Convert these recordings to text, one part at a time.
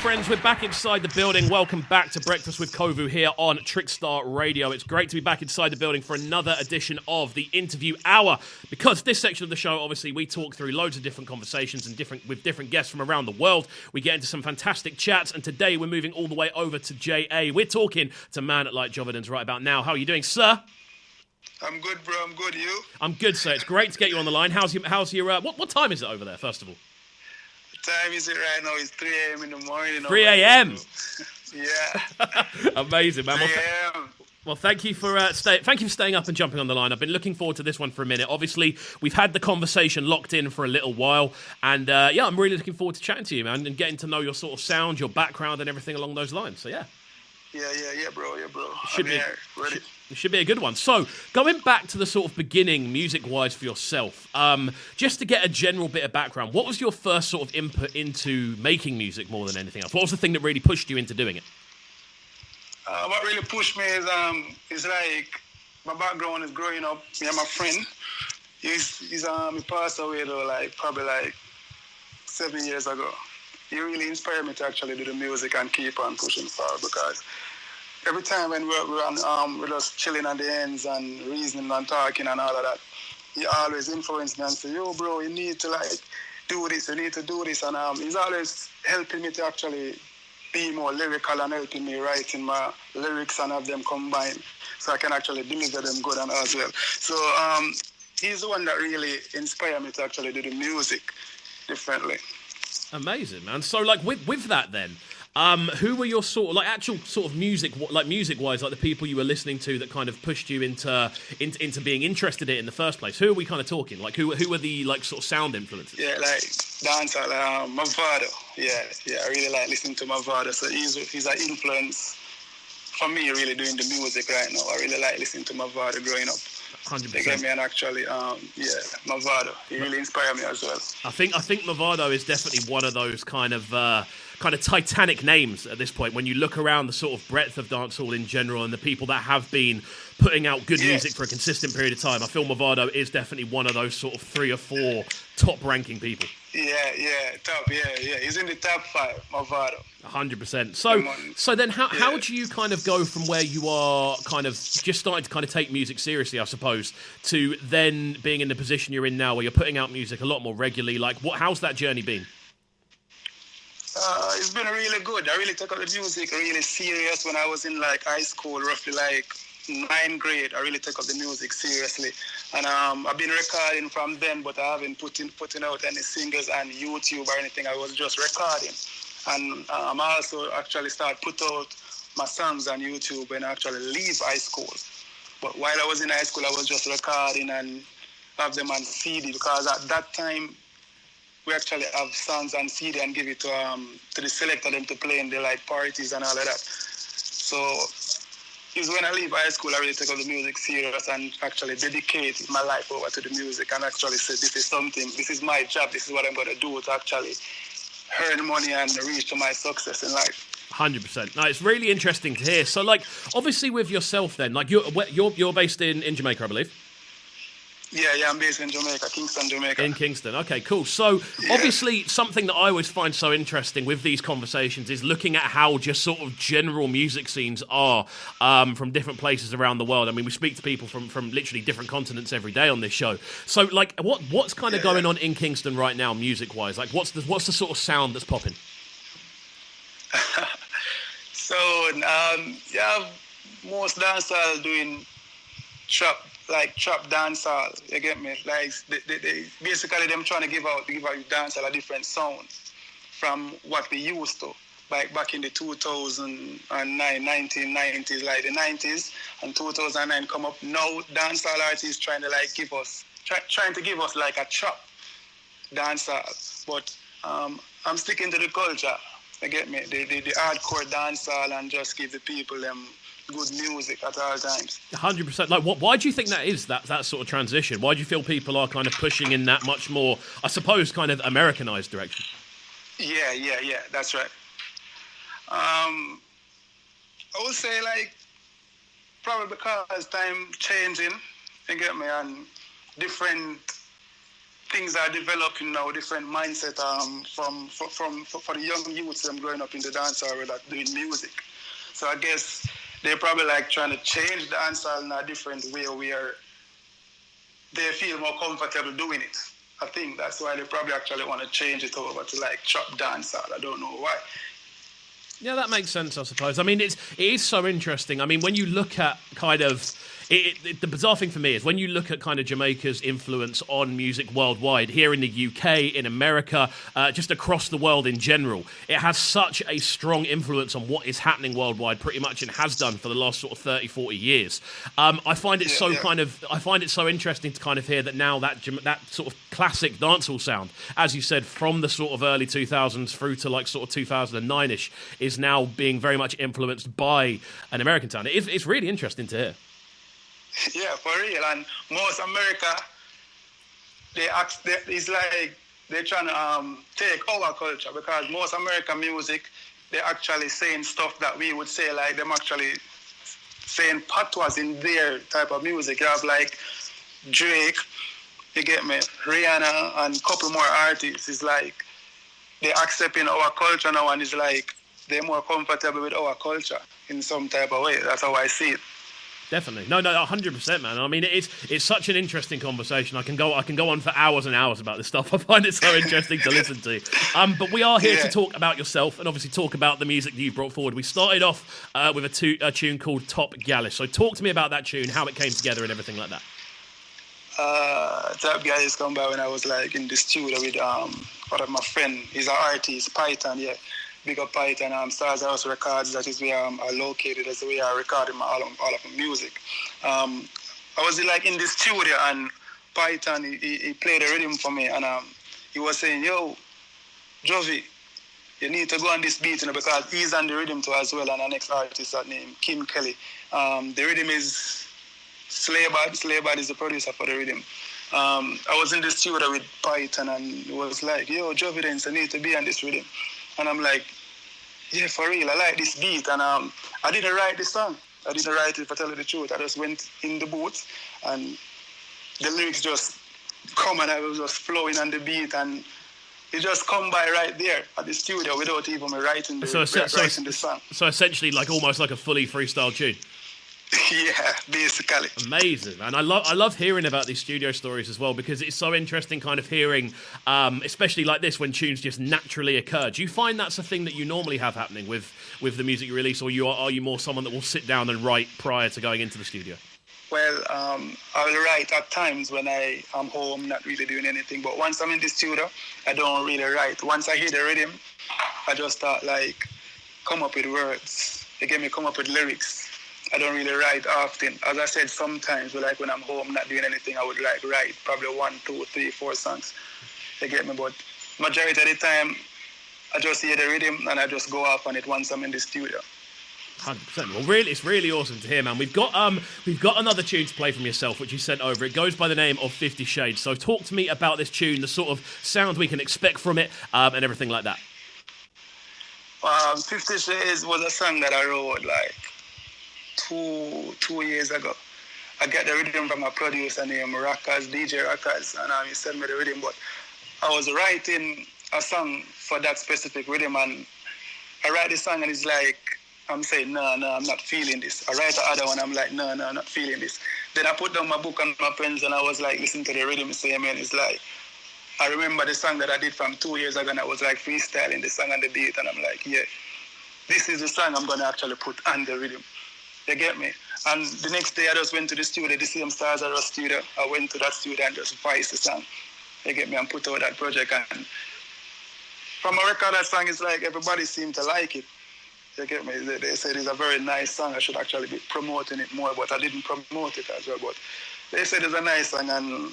friends, we're back inside the building. Welcome back to Breakfast with Kovu here on Trickstar Radio. It's great to be back inside the building for another edition of the Interview Hour, because this section of the show, obviously, we talk through loads of different conversations and with different guests from around the world. We get into some fantastic chats, and today we're moving all the way over to JA. We're talking to man like Jovidenz right about now. How are you doing, sir? I'm good, bro. I'm good. You? I'm good, sir. It's great to get you on the line. How's your what time is it over there, first of all? Time is it right now? It's 3 a.m. in the morning. 3 a.m. Yeah. Amazing, man. 3 a.m. Well, thank you for staying up and jumping on the line. I've been looking forward to this one for a minute. Obviously, we've had the conversation locked in for a little while, and I'm really looking forward to chatting to you, man, and getting to know your sort of sound, your background, and everything along those lines. So, yeah. Yeah, bro. It should be a good one. So, going back to the sort of beginning, music-wise, for yourself, just to get a general bit of background, what was your first sort of input into making music more than anything else? What was the thing that really pushed you into doing it? What really pushed me is like my background is growing up. Me and my friend, he passed away though, probably 7 years ago. He really inspired me to actually do the music and keep on pushing forward, because every time when we're just chilling at the ends and reasoning and talking and all of that, he always influenced me and say, yo, bro, you need to do this, you need to do this. And he's always helping me to actually be more lyrical and helping me writing my lyrics and have them combined so I can actually deliver them good and as well. So he's the one that really inspired me to actually do the music differently. Amazing, man. So, with that then, who were your sort of, actual sort of music-wise, the people you were listening to that kind of pushed you into being interested in it in the first place? Who are we kind of talking? Who were the, sort of sound influences? Yeah, dancehall, Mavado. Yeah, I really like listening to Mavado. So he's an influence for me, really, doing the music right now. I really like listening to Mavado growing up. 100%. They gave me actually, Mavado. He really inspired me as well. I think Mavado is definitely one of those kind of titanic names at this point. When you look around the sort of breadth of dancehall in general and the people that have been putting out good music for a consistent period of time, I feel Mavado is definitely one of those sort of 3 or 4 top-ranking people. Yeah, top, yeah. He's in the top 5, Mavado. 100%. So then how do you kind of go from where you are kind of just starting to kind of take music seriously, I suppose, to then being in the position you're in now where you're putting out music a lot more regularly? How's that journey been? It's been really good. I really took up the music really serious when I was in high school, roughly 9th grade. I really took up the music seriously, and I've been recording from then, but I haven't putting out any singles on YouTube or anything. I was just recording, and I'm also actually put out my songs on YouTube when I actually leave high school. But while I was in high school, I was just recording and have them on CD, because at that time we actually have songs on CD and give it to the selector them to play in the parties and all of that. So it's when I leave high school, I really take up the music serious and actually dedicate my life over to the music and actually say, this is my job, this is what I'm going to do to actually earn money and reach to my success in life. 100%. No, it's really interesting to hear. So, obviously with yourself then, you're based in Jamaica, I believe? Yeah, I'm based in Jamaica, Kingston, Jamaica. In Kingston, okay, cool. So, obviously, something that I always find so interesting with these conversations is looking at how just sort of general music scenes are from different places around the world. I mean, we speak to people from literally different continents every day on this show. So, what's kind of going on in Kingston right now, music-wise? What's the sort of sound that's popping? So, most dancers doing trap dancehall, you get me? They basically them trying to give out dancehall a different sound from what they used to, back in the 2009, 1990s, the 90s and 2009 come up. Now dancehall artists trying to give us a trap dancehall, but I'm sticking to the culture. You get me? The hardcore dancehall and just give the people them good music at all times. 100%. Why do you think that is, that sort of transition? Why do you feel people are kind of pushing in that much more, I suppose, kind of Americanized direction? Yeah, that's right. I would say probably because time changing, you get me, and different things are developing now, different mindset for the young youths growing up in the dancehall world that doing music. So I guess they're probably like trying to change the dancehall in a different way where they feel more comfortable doing it. I think that's why they probably actually want to change it over to like trap dancehall. I don't know why. Yeah, that makes sense, I suppose. I mean, it is so interesting. I mean, when you look at kind of... the bizarre thing for me is when you look at kind of Jamaica's influence on music worldwide, here in the UK, in America, just across the world in general, it has such a strong influence on what is happening worldwide, pretty much, and has done for the last sort of 30, 40 years. I find it I find it so interesting to kind of hear that now that sort of classic dancehall sound, as you said, from the sort of early 2000s through to like sort of 2009-ish, is now being very much influenced by an American sound. It's really interesting to hear. Yeah, for real. And most America, it's like they're trying to take our culture, because most American music, they're actually saying stuff that we would say, like them actually saying patois in their type of music. You have like Drake, you get me, Rihanna, and a couple more artists. It's like they're accepting our culture now, and it's like they're more comfortable with our culture in some type of way. That's how I see it. Definitely. No, 100%, man. I mean, it's such an interesting conversation. I can go on for hours and hours about this stuff. I find it so interesting to listen to. But we are here to talk about yourself and obviously talk about the music that you've brought forward. We started off with a tune called Top Gallis. So talk to me about that tune, how it came together and everything like that. Top Gallis come by when I was like in the studio with one of my friend. He's an artist, Python, yeah. Big up Python, Stars House Records, that is where I'm located, that's where I recorded all of my music. I was like in the studio, and Python, he played a rhythm for me, and he was saying, yo, Jovi, you need to go on this beat, because he's on the rhythm too as well, and our next artist named Kim Kelly. The rhythm is Slaybad. Slaybad is the producer for the rhythm. I was in the studio with Python, and he was like, yo, Jovidenz, I need to be on this rhythm. And I'm like, yeah, for real, I like this beat. And I didn't write the song. I didn't write it, for telling the truth. I just went in the booth, and the lyrics just come, and I was just flowing on the beat, and it just come by right there at the studio without even me writing the song. So essentially, like almost like a fully freestyle tune. Yeah, basically. Amazing, and I love hearing about these studio stories as well, because it's so interesting kind of hearing, especially like this, when tunes just naturally occur. Do you find that's a thing that you normally have happening with the music you release, or are you more someone that will sit down and write prior to going into the studio? Well, I will write at times when I am home, not really doing anything. But once I'm in the studio, I don't really write. Once I hear the rhythm, I just start like come up with words. They get me come up with lyrics. I don't really write often. As I said, sometimes, like when I'm home, not doing anything, I would like write probably 1, 2, 3, 4 songs. They get me, but majority of the time, I just hear the rhythm and I just go off on it once I'm in the studio. 100%. Well, really, it's really awesome to hear, man. We've got another tune to play from yourself, which you sent over. It goes by the name of 50 Shades. So talk to me about this tune, the sort of sound we can expect from it, and everything like that. 50 Shades was a song that I wrote like 2 years ago. I got the rhythm from a producer named DJ Rockers, and he sent me the rhythm. But I was writing a song for that specific rhythm, and I write the song, and it's like, I'm saying, no, I'm not feeling this. I write the other one, I'm like, no, I'm not feeling this. Then I put down my book and my pens, and I was like, listen to the rhythm, saying, man, it's like, I remember the song that I did from 2 years ago, and I was like freestyling the song and the beat, and I'm like, yeah, this is the song I'm going to actually put on the rhythm. You get me? And the next day I just went to the studio, the same Stars House studio. I went to that studio and just voiced the song. You get me? And put out that project. And from a record, that song is like everybody seemed to like it. You get me? They said it's a very nice song. I should actually be promoting it more, but I didn't promote it as well. But they said it's a nice song and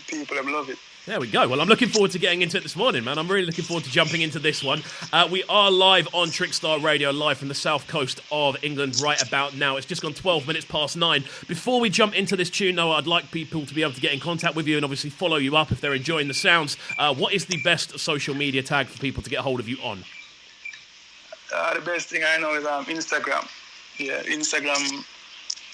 people love it. There we go. Well, I'm looking forward to getting into it this morning, man. I'm really looking forward to jumping into this one. We are live on Trickstar Radio, live from the south coast of England right about now. It's just gone 12 minutes past 9. Before we jump into this tune, though, I'd like people to be able to get in contact with you and obviously follow you up if they're enjoying the sounds. What is the best social media tag for people to get hold of you on? The best thing I know is Instagram. Yeah, Instagram.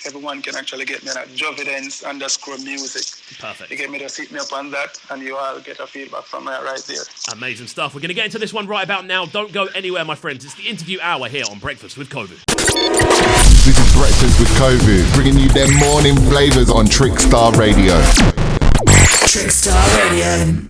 Everyone can actually get me at Jovidenz _music. Perfect. You get me, just hit me up on that, and you all get a feedback from me right there. Amazing stuff. We're going to get into this one right about now. Don't go anywhere, my friends. It's the interview hour here on Breakfast with Kovu. This is Breakfast with Kovu, bringing you them morning flavours on Trickstar Radio. Trickstar Radio.